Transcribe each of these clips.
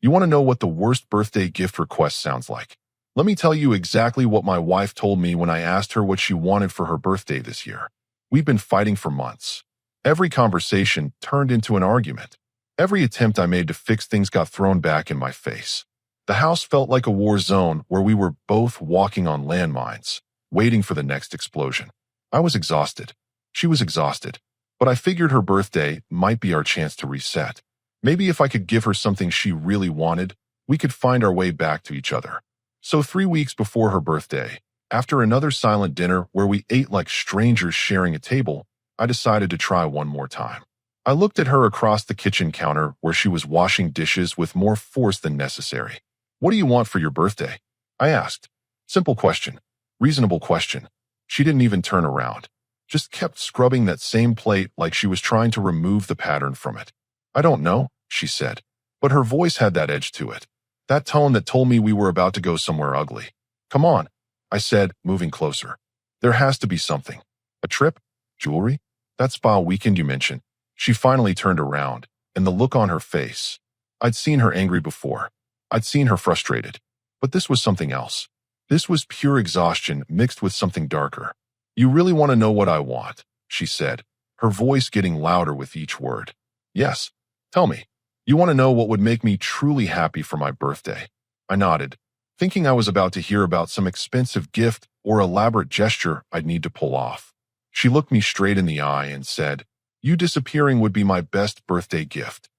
You want to know what the worst birthday gift request sounds like? Let me tell you exactly what my wife told me when I asked her what she wanted for her birthday this year. We've been fighting for months. Every conversation turned into an argument. Every attempt I made to fix things got thrown back in my face. The house felt like a war zone where we were both walking on landmines, waiting for the next explosion. I was exhausted. She was exhausted. But I figured her birthday might be our chance to reset. Maybe if I could give her something she really wanted, we could find our way back to each other. So 3 weeks before her birthday, after another silent dinner where we ate like strangers sharing a table, I decided to try one more time. I looked at her across the kitchen counter where she was washing dishes with more force than necessary. "What do you want for your birthday?" I asked. Simple question. Reasonable question. She didn't even turn around. Just kept scrubbing that same plate like she was trying to remove the pattern from it. "I don't know," she said. But her voice had that edge to it. That tone that told me we were about to go somewhere ugly. "Come on," I said, moving closer. "There has to be something. A trip? Jewelry? That spa weekend you mentioned." She finally turned around, and the look on her face. I'd seen her angry before. I'd seen her frustrated. But this was something else. This was pure exhaustion mixed with something darker. "You really want to know what I want," she said, her voice getting louder with each word. "Yes. Tell me. You want to know what would make me truly happy for my birthday?" I nodded, thinking I was about to hear about some expensive gift or elaborate gesture I'd need to pull off. She looked me straight in the eye and said, "You disappearing would be my best birthday gift."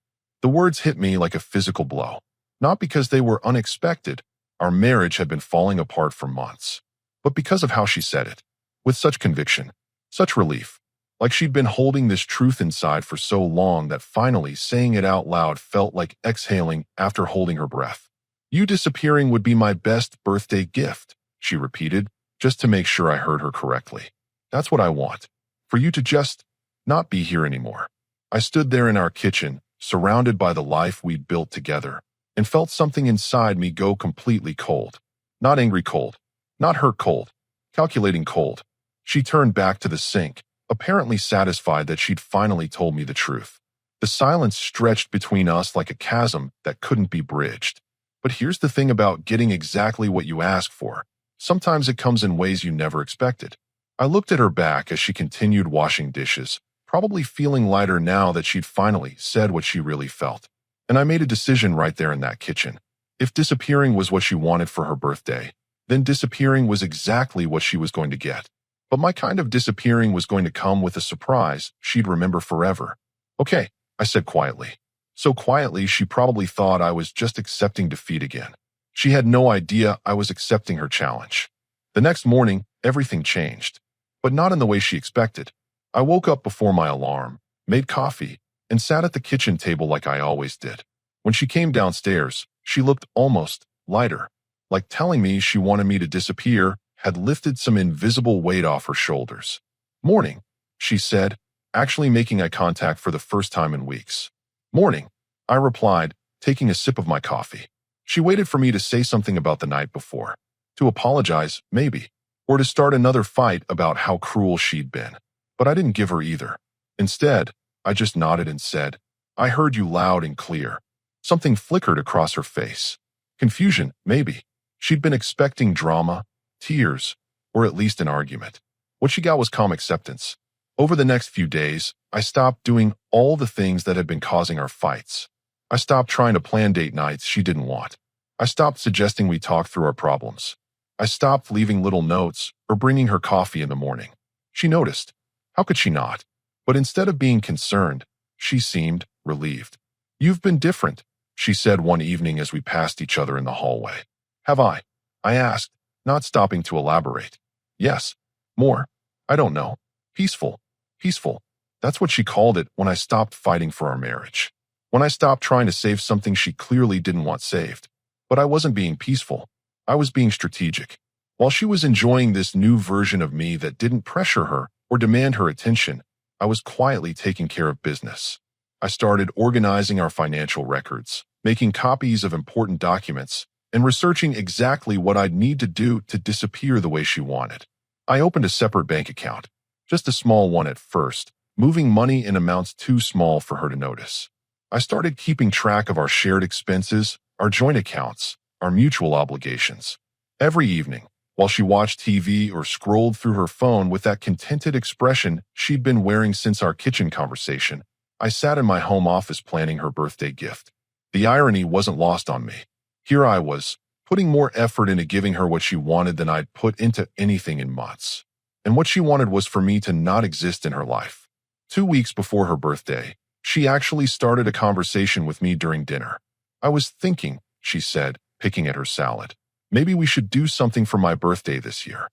The words hit me like a physical blow. Not because they were unexpected, our marriage had been falling apart for months, but because of how she said it. With such conviction, such relief, like she'd been holding this truth inside for so long that finally saying it out loud felt like exhaling after holding her breath. "You disappearing would be my best birthday gift," she repeated, just to make sure I heard her correctly. "That's what I want. For you to just not be here anymore." I stood there in our kitchen, surrounded by the life we'd built together, and felt something inside me go completely cold. Not angry cold, not hurt cold, calculating cold. She turned back to the sink, apparently satisfied that she'd finally told me the truth. The silence stretched between us like a chasm that couldn't be bridged. But here's the thing about getting exactly what you ask for. Sometimes it comes in ways you never expected. I looked at her back as she continued washing dishes, probably feeling lighter now that she'd finally said what she really felt. And I made a decision right there in that kitchen. If disappearing was what she wanted for her birthday, then disappearing was exactly what she was going to get. But my kind of disappearing was going to come with a surprise she'd remember forever. "Okay," I said quietly. So quietly she probably thought I was just accepting defeat again. She had no idea I was accepting her challenge. The next morning, everything changed. But not in the way she expected. I woke up before my alarm, made coffee, and sat at the kitchen table like I always did. When she came downstairs, she looked almost lighter, like telling me she wanted me to disappear had lifted some invisible weight off her shoulders. "Morning," she said, actually making eye contact for the first time in weeks. "Morning," I replied, taking a sip of my coffee. She waited for me to say something about the night before. To apologize, maybe, or to start another fight about how cruel she'd been. But I didn't give her either. Instead, I just nodded and said, "I heard you loud and clear." Something flickered across her face. Confusion, maybe. She'd been expecting drama, tears, or at least an argument. What she got was calm acceptance. Over the next few days, I stopped doing all the things that had been causing our fights. I stopped trying to plan date nights she didn't want. I stopped suggesting we talk through our problems. I stopped leaving little notes or bringing her coffee in the morning. She noticed. How could she not? But instead of being concerned, she seemed relieved. "You've been different," she said one evening as we passed each other in the hallway. "Have I?" I asked, not stopping to elaborate. "Yes. More. I don't know. Peaceful. Peaceful." That's what she called it when I stopped fighting for our marriage. When I stopped trying to save something she clearly didn't want saved. But I wasn't being peaceful. I was being strategic. While she was enjoying this new version of me that didn't pressure her or demand her attention, I was quietly taking care of business. I started organizing our financial records, making copies of important documents, and researching exactly what I'd need to do to disappear the way she wanted. I opened a separate bank account, just a small one at first, moving money in amounts too small for her to notice. I started keeping track of our shared expenses, our joint accounts, our mutual obligations. Every evening, while she watched TV or scrolled through her phone with that contented expression she'd been wearing since our kitchen conversation, I sat in my home office planning her birthday gift. The irony wasn't lost on me. Here I was, putting more effort into giving her what she wanted than I'd put into anything in months. And what she wanted was for me to not exist in her life. 2 weeks before her birthday, she actually started a conversation with me during dinner. "I was thinking," she said, picking at her salad, "maybe we should do something for my birthday this year."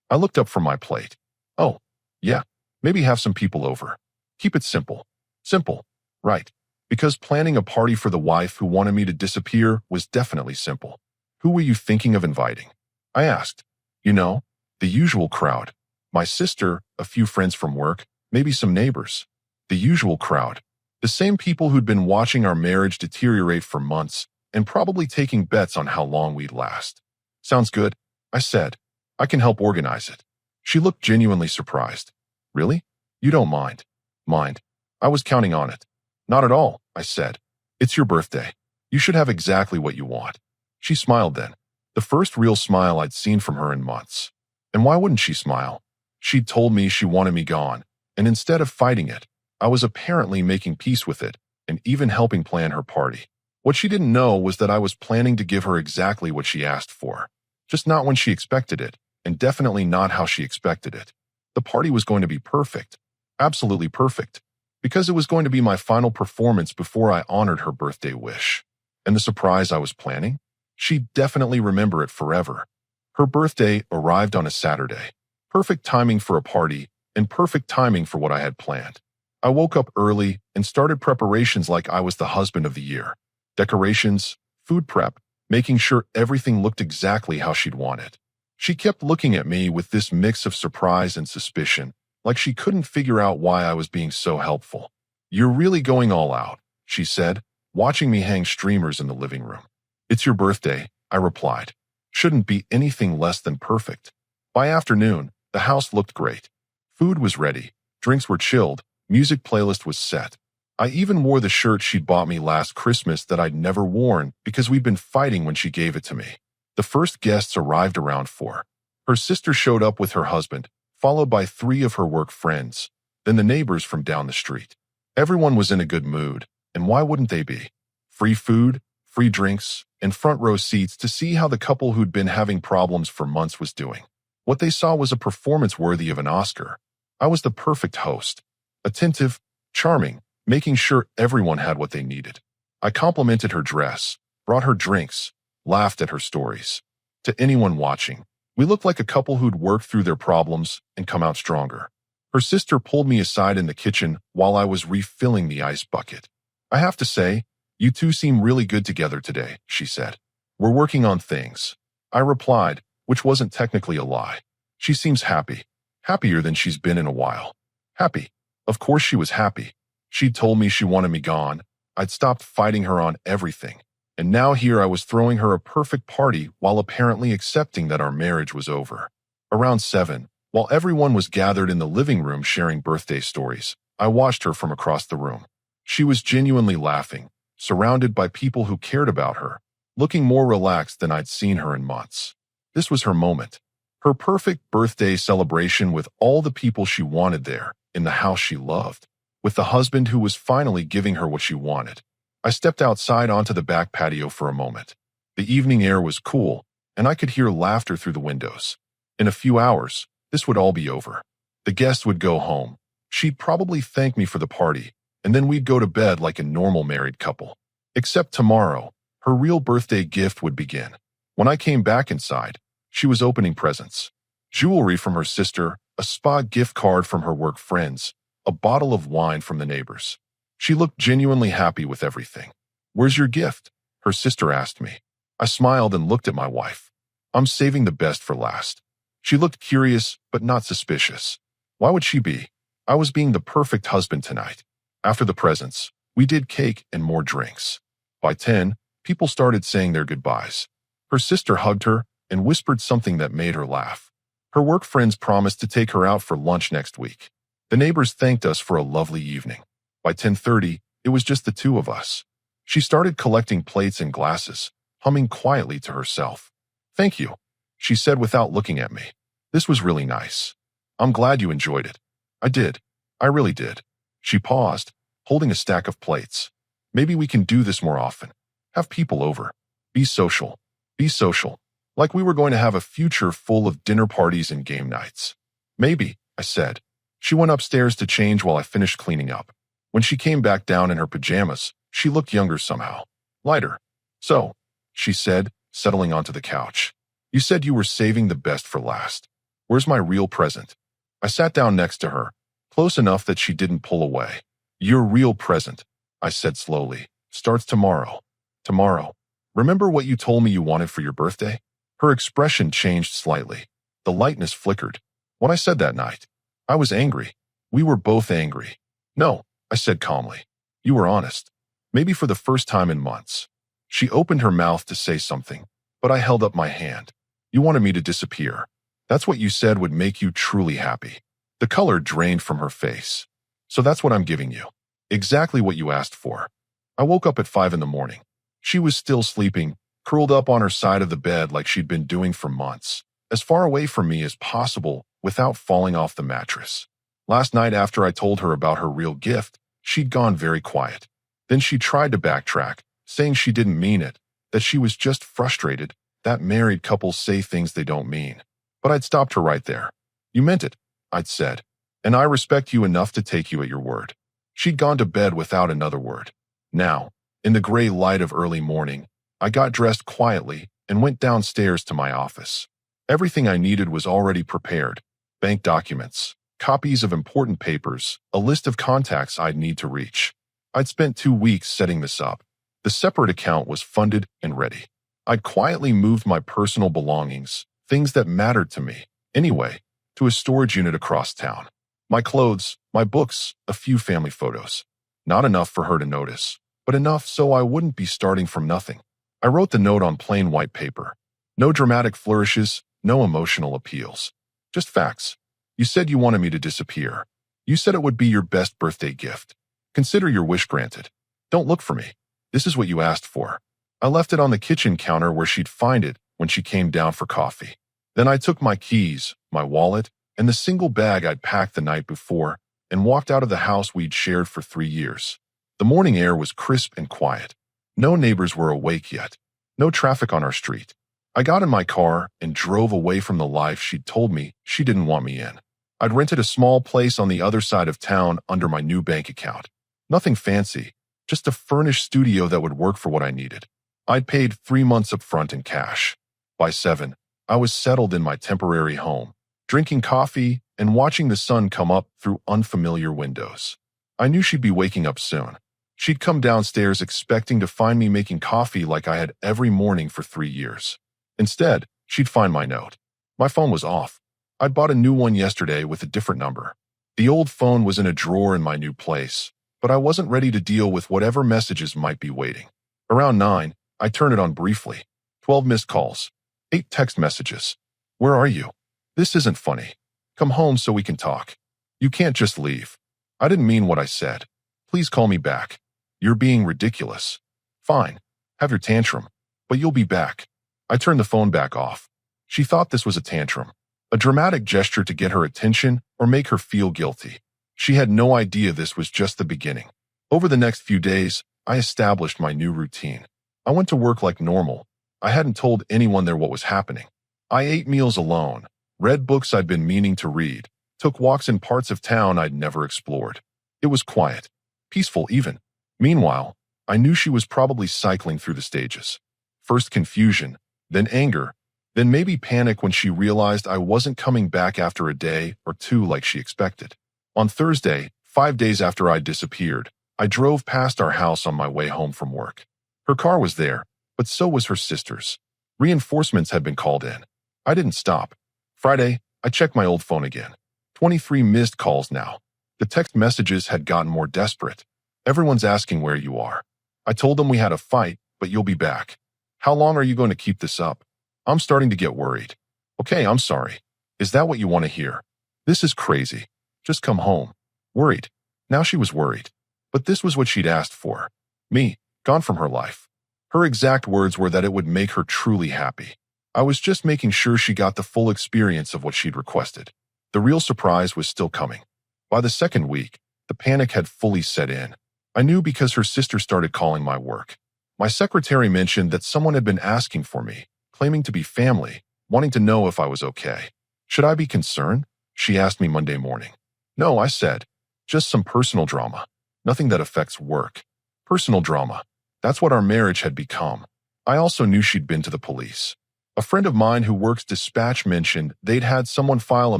I looked up from my plate. "Oh, yeah, maybe have some people over. Keep it simple." Simple, right? Because planning a party for the wife who wanted me to disappear was definitely simple. "Who were you thinking of inviting?" I asked. "You know, the usual crowd. My sister, a few friends from work, maybe some neighbors." The usual crowd. The same people who'd been watching our marriage deteriorate for months and probably taking bets on how long we'd last. "Sounds good," I said. "I can help organize it." She looked genuinely surprised. "Really? You don't mind?" "Mind? I was counting on it." "Not at all," I said. "It's your birthday. You should have exactly what you want." She smiled then, the first real smile I'd seen from her in months. And why wouldn't she smile? She'd told me she wanted me gone, and instead of fighting it, I was apparently making peace with it and even helping plan her party. What she didn't know was that I was planning to give her exactly what she asked for, just not when she expected it, and definitely not how she expected it. The party was going to be perfect, absolutely perfect, because it was going to be my final performance before I honored her birthday wish. And the surprise I was planning? She'd definitely remember it forever. Her birthday arrived on a Saturday. Perfect timing for a party, and perfect timing for what I had planned. I woke up early and started preparations like I was the husband of the year. Decorations, food prep, making sure everything looked exactly how she'd want it. She kept looking at me with this mix of surprise and suspicion, like she couldn't figure out why I was being so helpful. "You're really going all out," she said, watching me hang streamers in the living room. "It's your birthday," I replied. "Shouldn't be anything less than perfect." By afternoon, the house looked great. Food was ready, drinks were chilled, music playlist was set. I even wore the shirt she'd bought me last Christmas that I'd never worn because we'd been fighting when she gave it to me. The first guests arrived around 4. Her sister showed up with her husband, followed by 3 of her work friends, then the neighbors from down the street. Everyone was in a good mood, and why wouldn't they be? Free food, free drinks, and front row seats to see how the couple who'd been having problems for months was doing. What they saw was a performance worthy of an Oscar. I was the perfect host. Attentive, charming, making sure everyone had what they needed. I complimented her dress, brought her drinks, laughed at her stories. To anyone watching, we looked like a couple who'd worked through their problems and come out stronger. Her sister pulled me aside in the kitchen while I was refilling the ice bucket. "I have to say, you two seem really good together today," she said. "We're working on things," I replied, which wasn't technically a lie. "She seems happy, happier than she's been in a while." Happy. Of course she was happy. She'd told me she wanted me gone. I'd stopped fighting her on everything. And now here I was throwing her a perfect party while apparently accepting that our marriage was over. Around 7, while everyone was gathered in the living room sharing birthday stories, I watched her from across the room. She was genuinely laughing, surrounded by people who cared about her, looking more relaxed than I'd seen her in months. This was her moment. Her perfect birthday celebration with all the people she wanted there, in the house she loved, with the husband who was finally giving her what she wanted. I stepped outside onto the back patio for a moment. The evening air was cool, and I could hear laughter through the windows. In a few hours, this would all be over. The guests would go home. She'd probably thank me for the party, and then we'd go to bed like a normal married couple. Except tomorrow, her real birthday gift would begin. When I came back inside, she was opening presents. Jewelry from her sister, a spa gift card from her work friends, a bottle of wine from the neighbors. She looked genuinely happy with everything. "Where's your gift?" her sister asked me. I smiled and looked at my wife. "I'm saving the best for last." She looked curious, but not suspicious. Why would she be? I was being the perfect husband tonight. After the presents, we did cake and more drinks. By 10, people started saying their goodbyes. Her sister hugged her and whispered something that made her laugh. Her work friends promised to take her out for lunch next week. The neighbors thanked us for a lovely evening. By 10:30, it was just the two of us. She started collecting plates and glasses, humming quietly to herself. "Thank you," she said without looking at me. "This was really nice. I'm glad you enjoyed it." "I did. I really did." She paused, holding a stack of plates. "Maybe we can do this more often. Have people over. Be social. Be social. Like we were going to have a future full of dinner parties and game nights." "Maybe," I said. She went upstairs to change while I finished cleaning up. When she came back down in her pajamas, she looked younger somehow. Lighter. "So," she said, settling onto the couch. "You said you were saving the best for last. Where's my real present?" I sat down next to her, close enough that she didn't pull away. "Your real present," I said slowly, "starts tomorrow." "Tomorrow? Remember what you told me you wanted for your birthday?" Her expression changed slightly. The lightness flickered. When I said that night, I was angry. We were both angry. "No," I said calmly. "You were honest. Maybe for the first time in months." She opened her mouth to say something, but I held up my hand. "You wanted me to disappear. That's what you said would make you truly happy." The color drained from her face. "So that's what I'm giving you. Exactly what you asked for." I woke up at 5 in the morning. She was still sleeping, curled up on her side of the bed like she'd been doing for months, as far away from me as possible without falling off the mattress. Last night after I told her about her real gift, she'd gone very quiet. Then she tried to backtrack, saying she didn't mean it, that she was just frustrated, that married couples say things they don't mean. But I'd stopped her right there. "You meant it," I'd said, "and I respect you enough to take you at your word." She'd gone to bed without another word. Now, in the gray light of early morning, I got dressed quietly and went downstairs to my office. Everything I needed was already prepared. Bank documents, copies of important papers, a list of contacts I'd need to reach. I'd spent 2 weeks setting this up. The separate account was funded and ready. I'd quietly moved my personal belongings, things that mattered to me, anyway, to a storage unit across town. My clothes, my books, a few family photos. Not enough for her to notice, but enough so I wouldn't be starting from nothing. I wrote the note on plain white paper. No dramatic flourishes, no emotional appeals. Just facts. "You said you wanted me to disappear. You said it would be your best birthday gift. Consider your wish granted. Don't look for me. This is what you asked for." I left it on the kitchen counter where she'd find it when she came down for coffee. Then I took my keys, my wallet, and the single bag I'd packed the night before and walked out of the house we'd shared for 3 years. The morning air was crisp and quiet. No neighbors were awake yet. No traffic on our street. I got in my car and drove away from the life she'd told me she didn't want me in. I'd rented a small place on the other side of town under my new bank account. Nothing fancy, just a furnished studio that would work for what I needed. I'd paid 3 months up front in cash. By 7, I was settled in my temporary home, drinking coffee and watching the sun come up through unfamiliar windows. I knew she'd be waking up soon. She'd come downstairs expecting to find me making coffee like I had every morning for 3 years. Instead, she'd find my note. My phone was off. I'd bought a new one yesterday with a different number. The old phone was in a drawer in my new place, but I wasn't ready to deal with whatever messages might be waiting. Around 9, I turned it on briefly. 12 missed calls. 8 text messages. "Where are you? This isn't funny. Come home so we can talk. You can't just leave. I didn't mean what I said. Please call me back. You're being ridiculous. Fine. Have your tantrum. But you'll be back." I turned the phone back off. She thought this was a tantrum, a dramatic gesture to get her attention or make her feel guilty. She had no idea this was just the beginning. Over the next few days, I established my new routine. I went to work like normal. I hadn't told anyone there what was happening. I ate meals alone, read books I'd been meaning to read, took walks in parts of town I'd never explored. It was quiet, peaceful even. Meanwhile, I knew she was probably cycling through the stages. First confusion, then anger, then maybe panic when she realized I wasn't coming back after a day or 2 like she expected. On Thursday, 5 days after I'd disappeared, I drove past our house on my way home from work. Her car was there, but so was her sister's. Reinforcements had been called in. I didn't stop. Friday, I checked my old phone again. 23 missed calls now. The text messages had gotten more desperate. "Everyone's asking where you are. I told them we had a fight, but you'll be back. How long are you going to keep this up? I'm starting to get worried." "Okay, I'm sorry. Is that what you want to hear? This is crazy. Just come home." Worried. Now she was worried. But this was what she'd asked for. Me, gone from her life. Her exact words were that it would make her truly happy. I was just making sure she got the full experience of what she'd requested. The real surprise was still coming. By the second week, the panic had fully set in. I knew because her sister started calling my work. My secretary mentioned that someone had been asking for me, claiming to be family, wanting to know if I was okay. Should I be concerned? She asked me Monday morning. No, I said. Just some personal drama. Nothing that affects work. Personal drama. That's what our marriage had become. I also knew she'd been to the police. A friend of mine who works dispatch mentioned they'd had someone file a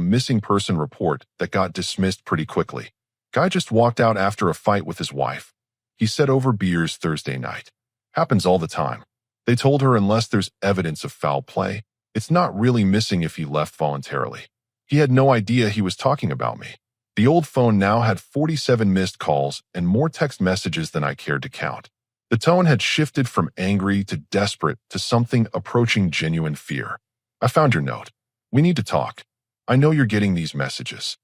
missing person report that got dismissed pretty quickly. Guy just walked out after a fight with his wife. He said over beers Thursday night. Happens all the time. They told her unless there's evidence of foul play, it's not really missing if he left voluntarily. He had no idea he was talking about me. The old phone now had 47 missed calls and more text messages than I cared to count. The tone had shifted from angry to desperate to something approaching genuine fear. I found your note. We need to talk. I know you're getting these messages.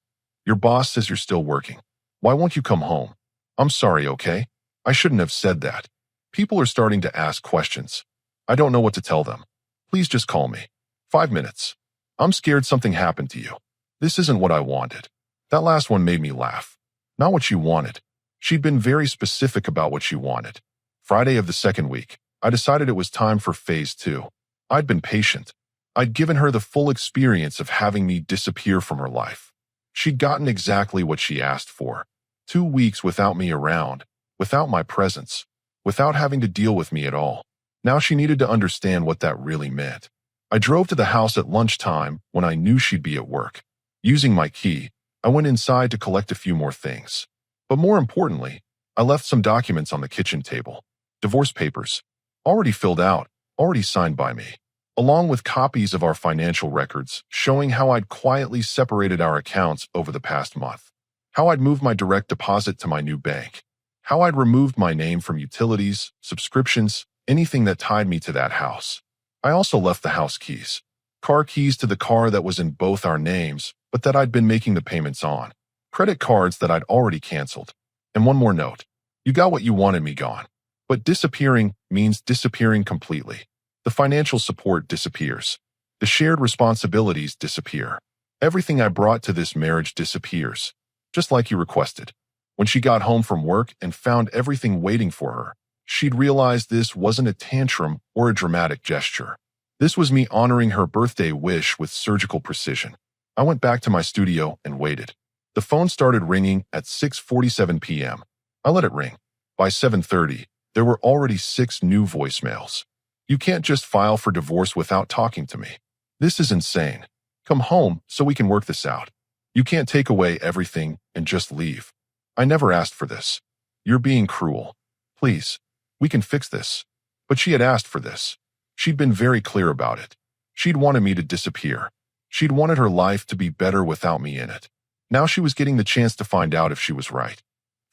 Your boss says you're still working. Why won't you come home? I'm sorry, okay? I shouldn't have said that. People are starting to ask questions. I don't know what to tell them. Please just call me. 5 minutes. I'm scared something happened to you. This isn't what I wanted. That last one made me laugh. Not what you wanted. She'd been very specific about what she wanted. Friday of the second week, I decided it was time for phase 2. I'd been patient. I'd given her the full experience of having me disappear from her life. She'd gotten exactly what she asked for. 2 weeks without me around, without my presence, without having to deal with me at all. Now she needed to understand what that really meant. I drove to the house at lunchtime when I knew she'd be at work. Using my key, I went inside to collect a few more things. But more importantly, I left some documents on the kitchen table. Divorce papers, already filled out, already signed by me, along with copies of our financial records showing how I'd quietly separated our accounts over the past month, how I'd moved my direct deposit to my new bank, how I'd removed my name from utilities, subscriptions, anything that tied me to that house. I also left the house keys, car keys to the car that was in both our names, but that I'd been making the payments on, credit cards that I'd already canceled, and one more note. You got what you wanted me gone. But disappearing means disappearing completely. The financial support disappears. The shared responsibilities disappear. Everything I brought to this marriage disappears, just like you requested. When she got home from work and found everything waiting for her, she'd realized this wasn't a tantrum or a dramatic gesture. This was me honoring her birthday wish with surgical precision. I went back to my studio and waited. The phone started ringing at 6:47 p.m. I let it ring. By 7:30, there were already 6 new voicemails. You can't just file for divorce without talking to me. This is insane. Come home so we can work this out. You can't take away everything and just leave. I never asked for this. You're being cruel. Please, we can fix this. But she had asked for this. She'd been very clear about it. She'd wanted me to disappear. She'd wanted her life to be better without me in it. Now she was getting the chance to find out if she was right.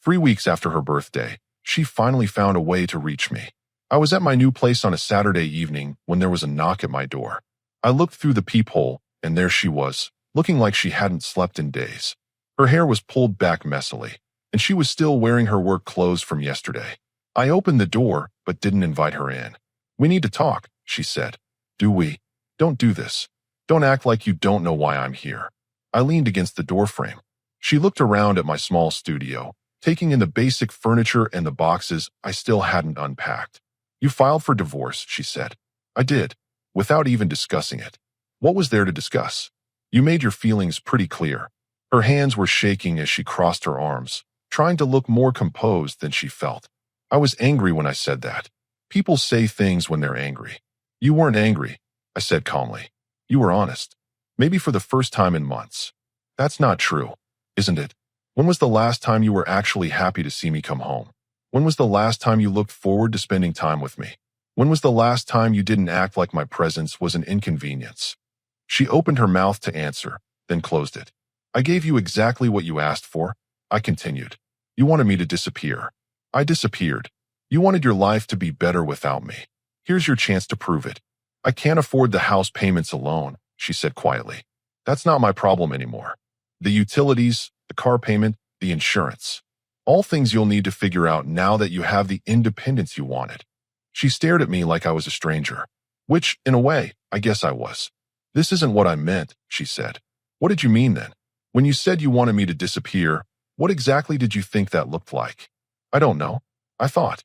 3 weeks after her birthday, she finally found a way to reach me. I was at my new place on a Saturday evening when there was a knock at my door. I looked through the peephole, and there she was, looking like she hadn't slept in days. Her hair was pulled back messily, and she was still wearing her work clothes from yesterday. I opened the door, but didn't invite her in. We need to talk, she said. Do we? Don't do this. Don't act like you don't know why I'm here. I leaned against the doorframe. She looked around at my small studio, taking in the basic furniture and the boxes I still hadn't unpacked. You filed for divorce, she said. I did, without even discussing it. What was there to discuss? You made your feelings pretty clear. Her hands were shaking as she crossed her arms, trying to look more composed than she felt. I was angry when I said that. People say things when they're angry. You weren't angry, I said calmly. You were honest. Maybe for the first time in months. That's not true, isn't it? When was the last time you were actually happy to see me come home? When was the last time you looked forward to spending time with me? When was the last time you didn't act like my presence was an inconvenience? She opened her mouth to answer, then closed it. I gave you exactly what you asked for, I continued. You wanted me to disappear. I disappeared. You wanted your life to be better without me. Here's your chance to prove it. I can't afford the house payments alone, she said quietly. That's not my problem anymore. The utilities, the car payment, the insurance. All things you'll need to figure out now that you have the independence you wanted. She stared at me like I was a stranger. Which, in a way, I guess I was. This isn't what I meant, she said. What did you mean then? When you said you wanted me to disappear, what exactly did you think that looked like? I don't know. I thought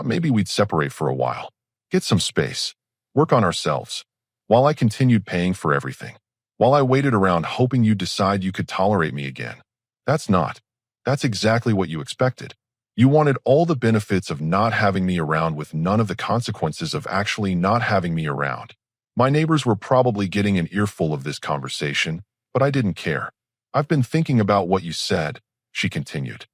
maybe we'd separate for a while. Get some space. Work on ourselves. While I continued paying for everything. While I waited around hoping you'd decide you could tolerate me again. That's exactly what you expected. You wanted all the benefits of not having me around with none of the consequences of actually not having me around. My neighbors were probably getting an earful of this conversation, but I didn't care. I've been thinking about what you said, she continued.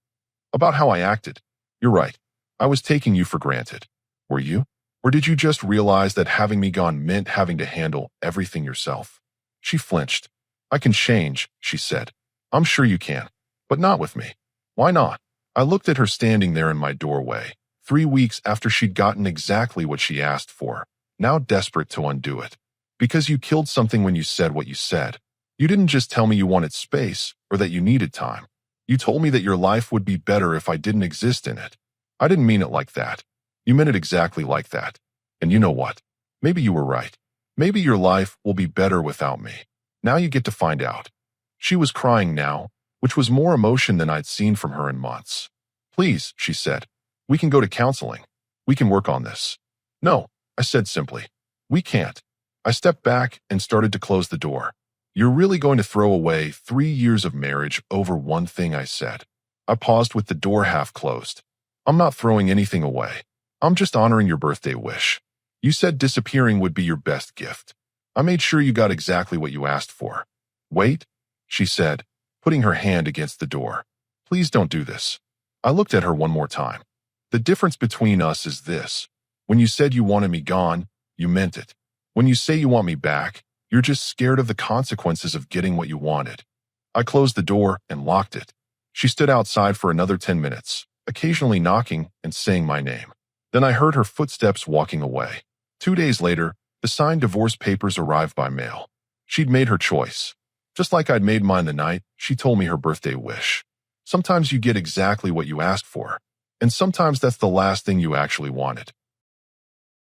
About how I acted. You're right. I was taking you for granted. Were you? Or did you just realize that having me gone meant having to handle everything yourself? She flinched. I can change, she said. I'm sure you can. But not with me. Why not? I looked at her standing there in my doorway, 3 weeks after she'd gotten exactly what she asked for, now desperate to undo it. Because you killed something when you said what you said. You didn't just tell me you wanted space or that you needed time. You told me that your life would be better if I didn't exist in it. I didn't mean it like that. You meant it exactly like that. And you know what? Maybe you were right. Maybe your life will be better without me. Now you get to find out. She was crying now, which was more emotion than I'd seen from her in months. Please, she said. We can go to counseling. We can work on this. No, I said simply. We can't. I stepped back and started to close the door. You're really going to throw away 3 years of marriage over one thing, I said. I paused with the door half closed. I'm not throwing anything away. I'm just honoring your birthday wish. You said disappearing would be your best gift. I made sure you got exactly what you asked for. Wait, she said, putting her hand against the door. Please don't do this. I looked at her one more time. The difference between us is this. When you said you wanted me gone, you meant it. When you say you want me back, you're just scared of the consequences of getting what you wanted. I closed the door and locked it. She stood outside for another 10 minutes, occasionally knocking and saying my name. Then I heard her footsteps walking away. 2 days later, the signed divorce papers arrived by mail. She'd made her choice. Just like I'd made mine the night she told me her birthday wish. Sometimes you get exactly what you asked for, and sometimes that's the last thing you actually wanted.